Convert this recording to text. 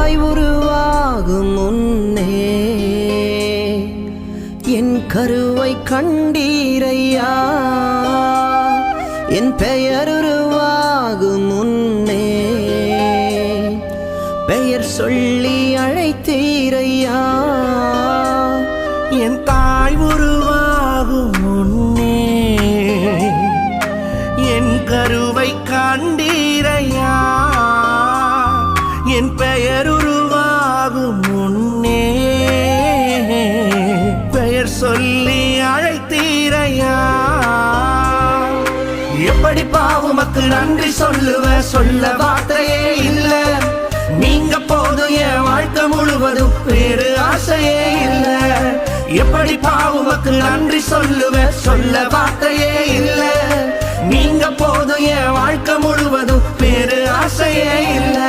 தாய் உருவாகும் முன்னே என் கருவை கண்டீரையா. என் பெயர் உருவாகும் முன்னே பெயர் சொல்லி அழைத்தீரையா. என் தாய் உருவாகும் முன்னே என் கருவை கண்டீரையா. என் பெயர் உருவாகும் முன்னே பெயர் சொல்லி அழைத்தீரையா. எப்படி பாவுமக்கு நன்றி சொல்லுவ, சொல்ல வார்த்தையே இல்ல. நீங்க போதும் என் வாழ்க்கை முழுவதும் வேறு ஆசையே இல்ல. எப்படி பாவுமக்கு நன்றி சொல்லுவ, சொல்ல வார்த்தையே இல்ல. நீங்க போதும் என் வாழ்க்கை முழுவதும் வேறு ஆசையே இல்ல.